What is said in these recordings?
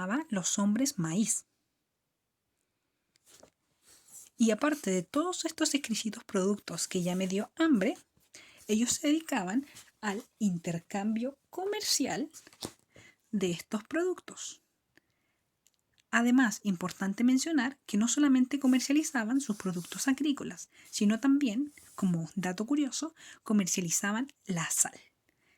llamaba los hombres maíz. Y aparte de todos estos exquisitos productos que ya me dio hambre, ellos se dedicaban al intercambio comercial de estos productos. Además, importante mencionar que no solamente comercializaban sus productos agrícolas, sino también, como dato curioso, comercializaban la sal.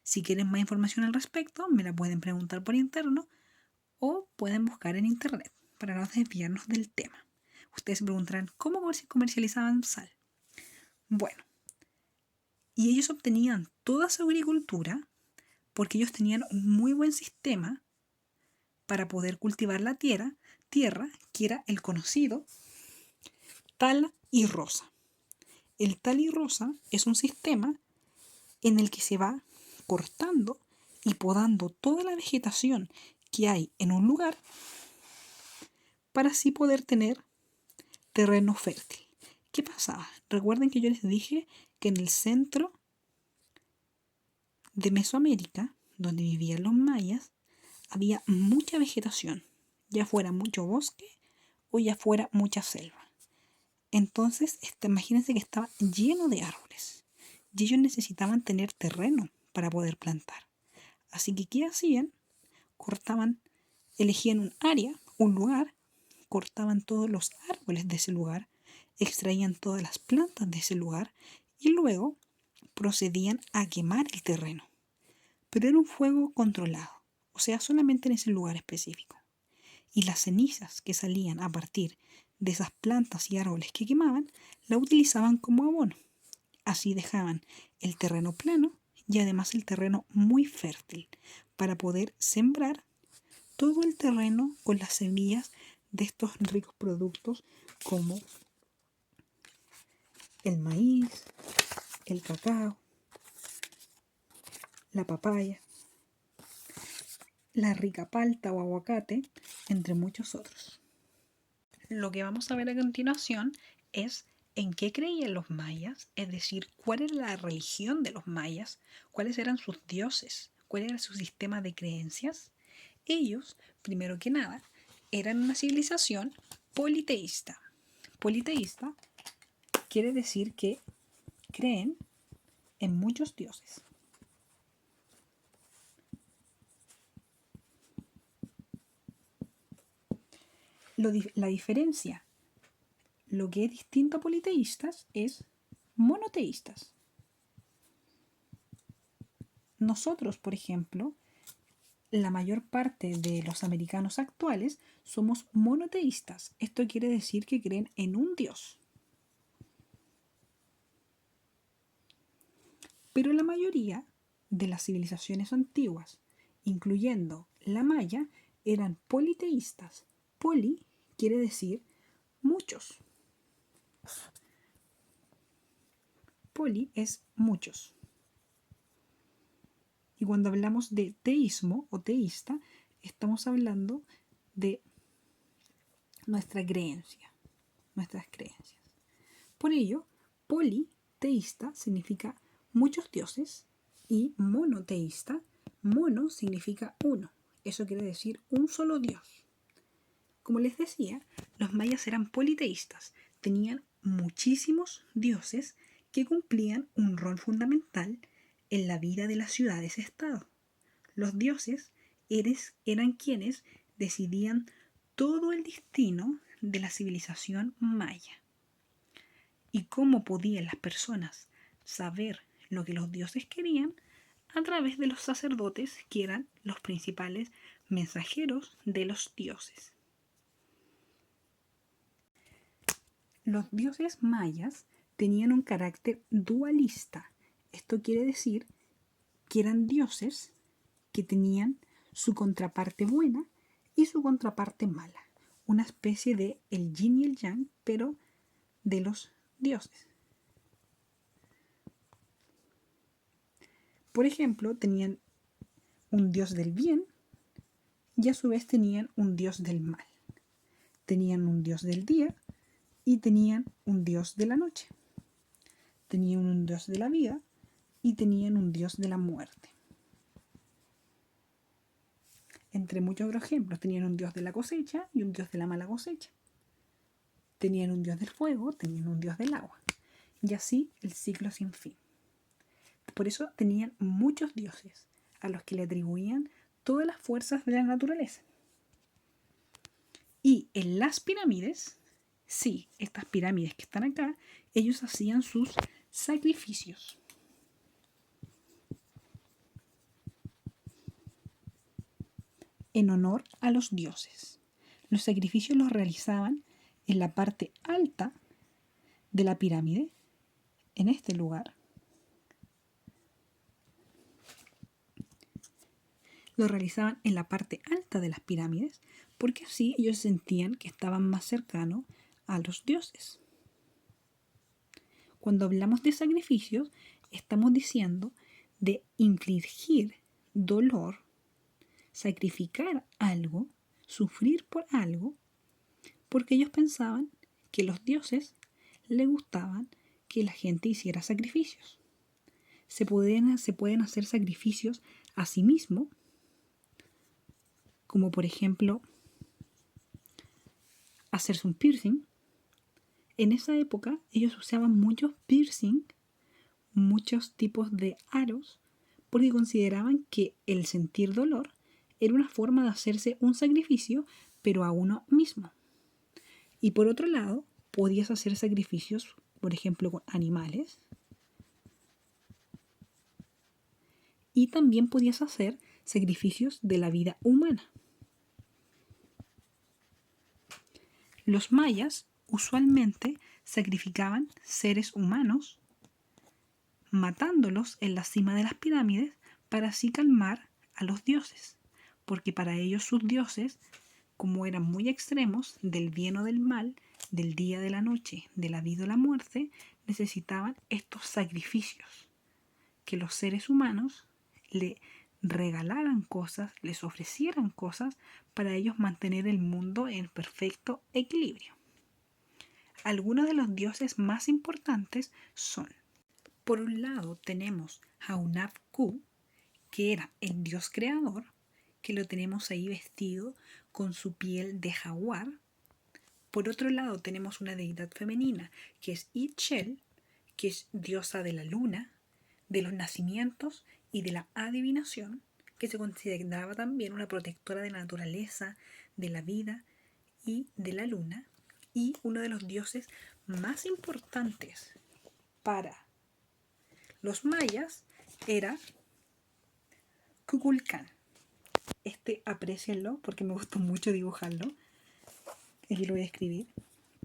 Si quieren más información al respecto, me la pueden preguntar por interno o pueden buscar en internet para no desviarnos del tema. Ustedes se preguntarán, ¿cómo comercializaban sal? Bueno, y ellos obtenían toda su agricultura porque ellos tenían un muy buen sistema para poder cultivar la tierra, que era el conocido tala y rosa. El tala y rosa es un sistema en el que se va cortando y podando toda la vegetación que hay en un lugar para así poder tener terreno fértil. ¿Qué pasaba? Recuerden que yo les dije que en el centro de Mesoamérica, donde vivían los mayas, había mucha vegetación, ya fuera mucho bosque o ya fuera mucha selva. Entonces, imagínense que estaba lleno de árboles y ellos necesitaban tener terreno para poder plantar. Así que, ¿qué hacían? Elegían un área, un lugar, cortaban todos los árboles de ese lugar, extraían todas las plantas de ese lugar y luego procedían a quemar el terreno. Pero era un fuego controlado, o sea, solamente en ese lugar específico. Y las cenizas que salían a partir de esas plantas y árboles que quemaban, la utilizaban como abono. Así dejaban el terreno plano y además el terreno muy fértil para poder sembrar todo el terreno con las semillas de estos ricos productos como el maíz, el cacao, la papaya, la rica palta o aguacate, entre muchos otros. Lo que vamos a ver a continuación es en qué creían los mayas, es decir, cuál era la religión de los mayas, cuáles eran sus dioses, cuál era su sistema de creencias. Ellos, primero que nada, eran una civilización politeísta. Politeísta quiere decir que creen en muchos dioses. La diferencia, lo que es distinto a politeístas, es monoteístas. Nosotros, por ejemplo, la mayor parte de los americanos actuales somos monoteístas. Esto quiere decir que creen en un dios. Pero la mayoría de las civilizaciones antiguas, incluyendo la maya, eran politeístas. Poli quiere decir muchos. Poli es muchos. Y cuando hablamos de teísmo o teísta, estamos hablando de nuestras creencias. Por ello, politeísta significa muchos dioses y monoteísta, mono significa uno. Eso quiere decir un solo dios. Como les decía, los mayas eran politeístas, tenían muchísimos dioses que cumplían un rol fundamental en la vida de las ciudades-estado. Los dioses eran quienes decidían todo el destino de la civilización maya. ¿Y cómo podían las personas saber lo que los dioses querían? A través de los sacerdotes, que eran los principales mensajeros de los dioses. Los dioses mayas tenían un carácter dualista. Esto quiere decir que eran dioses que tenían su contraparte buena y su contraparte mala. Una especie de el yin y el yang, pero de los dioses. Por ejemplo, tenían un dios del bien y a su vez tenían un dios del mal. Tenían un dios del día y tenían un dios de la noche. Tenían un dios de la vida y tenían un dios de la muerte. Entre muchos otros ejemplos, tenían un dios de la cosecha y un dios de la mala cosecha. Tenían un dios del fuego, tenían un dios del agua. Y así el ciclo sin fin. Por eso tenían muchos dioses a los que le atribuían todas las fuerzas de la naturaleza. Y en las pirámides, sí, estas pirámides que están acá, ellos hacían sus sacrificios. En honor a los dioses. Los sacrificios los realizaban en la parte alta de la pirámide, en este lugar. Lo realizaban en la parte alta de las pirámides, porque así ellos sentían que estaban más cercanos a los dioses. Cuando hablamos de sacrificios, estamos diciendo de infligir dolor, sacrificar algo, sufrir por algo, porque ellos pensaban que los dioses les gustaban que la gente hiciera sacrificios. Se pueden hacer sacrificios a sí mismo, como por ejemplo hacerse un piercing. En esa época ellos usaban muchos piercing, muchos tipos de aros, porque consideraban que el sentir dolor era una forma de hacerse un sacrificio, pero a uno mismo. Y por otro lado, podías hacer sacrificios, por ejemplo, con animales. Y también podías hacer sacrificios de la vida humana. Los mayas usualmente sacrificaban seres humanos, matándolos en la cima de las pirámides para así calmar a los dioses, porque para ellos sus dioses, como eran muy extremos del bien o del mal, del día, de la noche, de la vida o la muerte, necesitaban estos sacrificios, que los seres humanos le regalaran cosas, les ofrecieran cosas para ellos mantener el mundo en perfecto equilibrio. Algunos de los dioses más importantes son, por un lado tenemos Hunab-Ku, que era el dios creador, que lo tenemos ahí vestido con su piel de jaguar. Por otro lado tenemos una deidad femenina, que es Ixchel, que es diosa de la luna, de los nacimientos y de la adivinación, que se consideraba también una protectora de la naturaleza, de la vida y de la luna. Y uno de los dioses más importantes para los mayas era Kukulcán. Aprecienlo porque me gustó mucho dibujarlo. Aquí lo voy a escribir.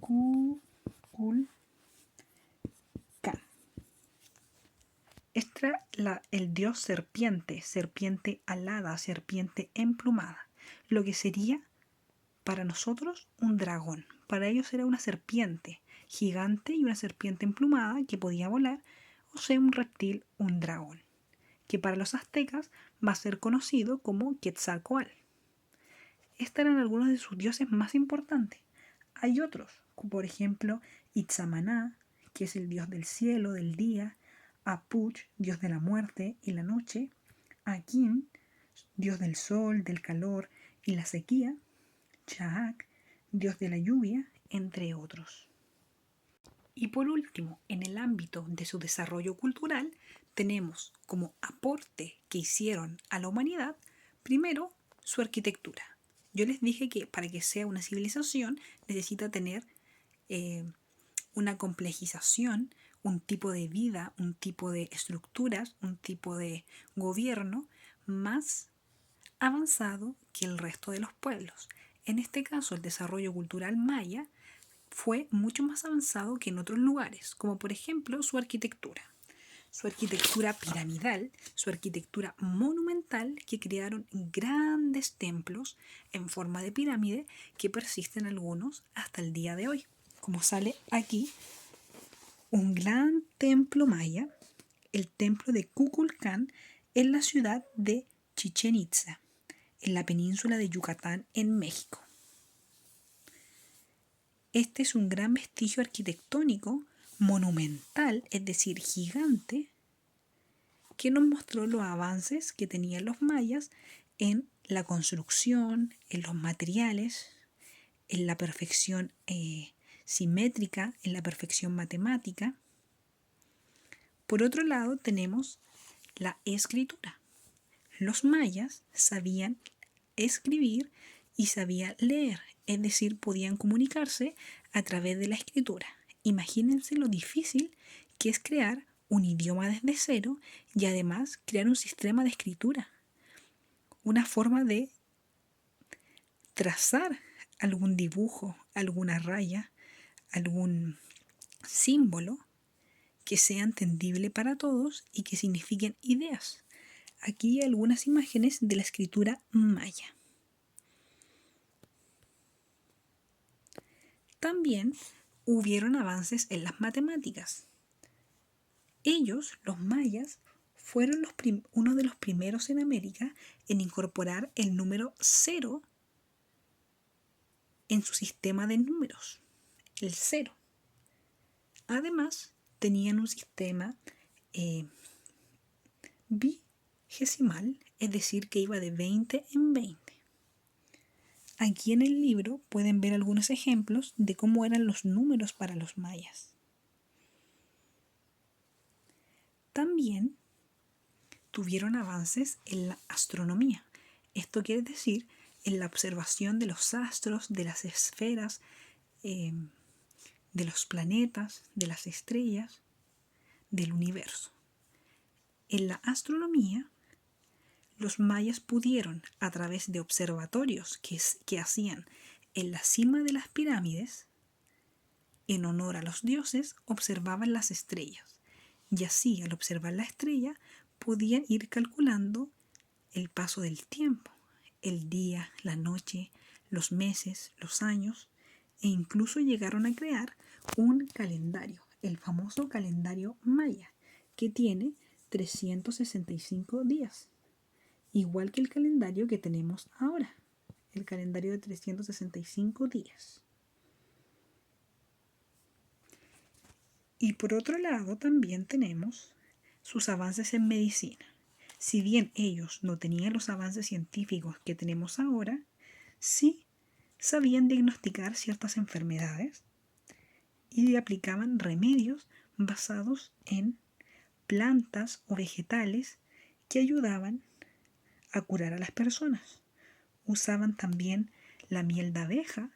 Kukulcán. Este era el dios serpiente, serpiente alada, serpiente emplumada. Lo que sería para nosotros un dragón. Para ellos era una serpiente gigante y una serpiente emplumada que podía volar, o sea, un reptil, un dragón, que para los aztecas va a ser conocido como Quetzalcóatl. Estos eran algunos de sus dioses más importantes. Hay otros, como por ejemplo Itzamaná, que es el dios del cielo, del día, Apuch, dios de la muerte y la noche, Akin, dios del sol, del calor y la sequía, Chaac, dios de la lluvia, entre otros. Y por último, en el ámbito de su desarrollo cultural, tenemos como aporte que hicieron a la humanidad, primero, su arquitectura. Yo les dije que para que sea una civilización necesita tener una complejización, un tipo de vida, un tipo de estructuras, un tipo de gobierno más avanzado que el resto de los pueblos. En este caso, el desarrollo cultural maya fue mucho más avanzado que en otros lugares, como por ejemplo su arquitectura piramidal, su arquitectura monumental, que crearon grandes templos en forma de pirámide que persisten algunos hasta el día de hoy. Como sale aquí, un gran templo maya, el templo de Kukulcán, en la ciudad de Chichén Itzá, en la península de Yucatán, en México. Este es un gran vestigio arquitectónico, monumental, es decir, gigante, que nos mostró los avances que tenían los mayas en la construcción, en los materiales, en la perfección simétrica, en la perfección matemática. Por otro lado, tenemos la escritura. Los mayas sabían escribir y sabían leer, es decir, podían comunicarse a través de la escritura. Imagínense lo difícil que es crear un idioma desde cero y además crear un sistema de escritura, una forma de trazar algún dibujo, alguna raya, algún símbolo que sea entendible para todos y que signifiquen ideas. Aquí hay algunas imágenes de la escritura maya. También hubieron avances en las matemáticas. Ellos, los mayas, fueron uno de los primeros en América en incorporar el número 0 en su sistema de números, el 0. Además, tenían un sistema vigesimal, es decir, que iba de 20 en 20. Aquí en el libro pueden ver algunos ejemplos de cómo eran los números para los mayas. También tuvieron avances en la astronomía. Esto quiere decir en la observación de los astros, de las esferas, de los planetas, de las estrellas, del universo. En la astronomía, los mayas pudieron, a través de observatorios que hacían en la cima de las pirámides, en honor a los dioses, observaban las estrellas. Y así, al observar la estrella, podían ir calculando el paso del tiempo, el día, la noche, los meses, los años, e incluso llegaron a crear un calendario, el famoso calendario maya, que tiene 365 días, igual que el calendario que tenemos ahora, el calendario de 365 días. Y por otro lado también tenemos sus avances en medicina. Si bien ellos no tenían los avances científicos que tenemos ahora, sí sabían diagnosticar ciertas enfermedades y aplicaban remedios basados en plantas o vegetales que ayudaban a curar a las personas. Usaban también la miel de abeja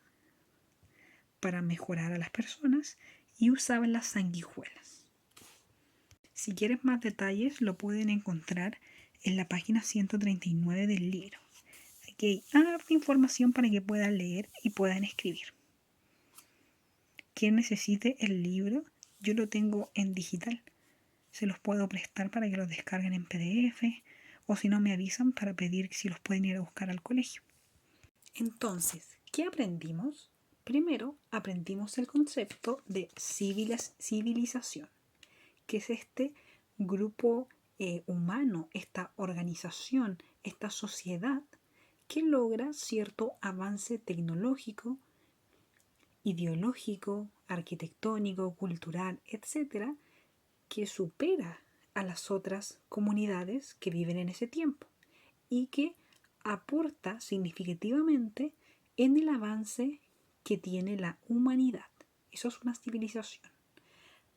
para mejorar a las personas y usaban las sanguijuelas. Si quieres más detalles lo pueden encontrar en la página 139 del libro. Aquí hay harta información para que puedan leer y puedan escribir. Quien necesite el libro, yo lo tengo en digital. Se los puedo prestar para que los descarguen en PDF o si no me avisan para pedir si los pueden ir a buscar al colegio. Entonces, ¿qué aprendimos? Primero, aprendimos el concepto de civilización, que es este grupo humano, esta organización, esta sociedad que logra cierto avance tecnológico, ideológico, arquitectónico, cultural, etc., que supera a las otras comunidades que viven en ese tiempo y que aporta significativamente en el avance que tiene la humanidad. Eso es una civilización.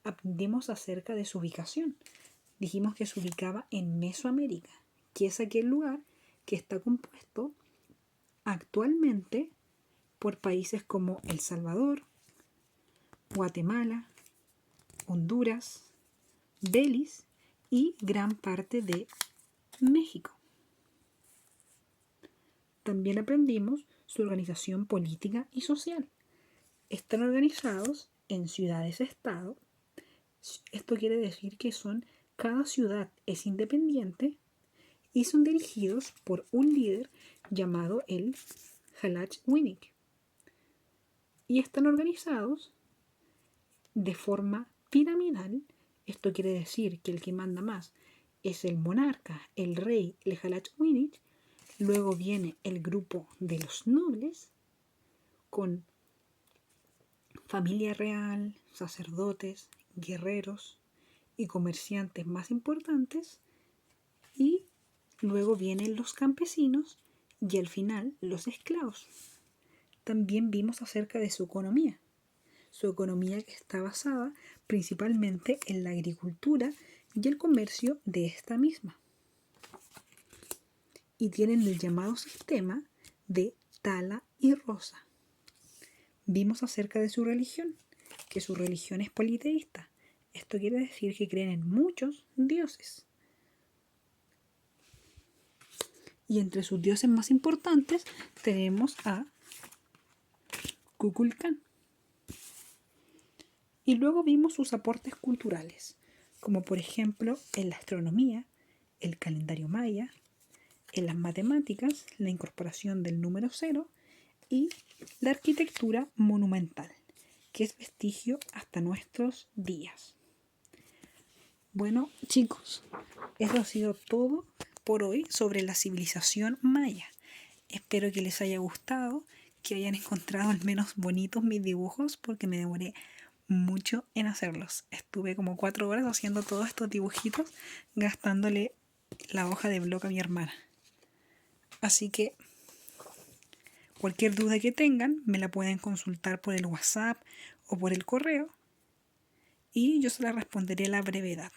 Aprendimos acerca de su ubicación. Dijimos que se ubicaba en Mesoamérica, que es aquel lugar que está compuesto actualmente por países como El Salvador, Guatemala, Honduras, Belice y gran parte de México. También aprendimos su organización política y social. Están organizados en ciudades-estado. Esto quiere decir que cada ciudad es independiente y son dirigidos por un líder llamado el Jalach-Winik. Y están organizados de forma piramidal. Esto quiere decir que el que manda más es el monarca, el rey, el Jalach-Winik. Luego viene el grupo de los nobles con familia real, sacerdotes, guerreros y comerciantes más importantes. Y luego vienen los campesinos y al final los esclavos. También vimos acerca de su economía que está basada principalmente en la agricultura y el comercio de esta misma. Y tienen el llamado sistema de Tala y Rosa. Vimos acerca de su religión, que su religión es politeísta. Esto quiere decir que creen en muchos dioses. Y entre sus dioses más importantes tenemos a Kukulcán. Y luego vimos sus aportes culturales, como por ejemplo en la astronomía, el calendario maya, en las matemáticas, la incorporación del número 0 y la arquitectura monumental, que es vestigio hasta nuestros días. Bueno, chicos, eso ha sido todo por hoy sobre la civilización maya. Espero que les haya gustado, que hayan encontrado al menos bonitos mis dibujos, porque me demoré mucho en hacerlos. Estuve como 4 horas haciendo todos estos dibujitos, gastándole la hoja de bloc a mi hermana. Así que cualquier duda que tengan me la pueden consultar por el WhatsApp o por el correo y yo se la responderé a la brevedad.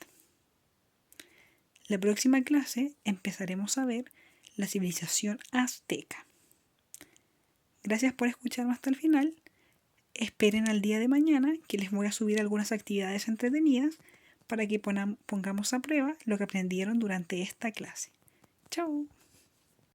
La próxima clase empezaremos a ver la civilización azteca. Gracias por escucharme hasta el final. Esperen al día de mañana que les voy a subir algunas actividades entretenidas para que pongamos a prueba lo que aprendieron durante esta clase. ¡Chao!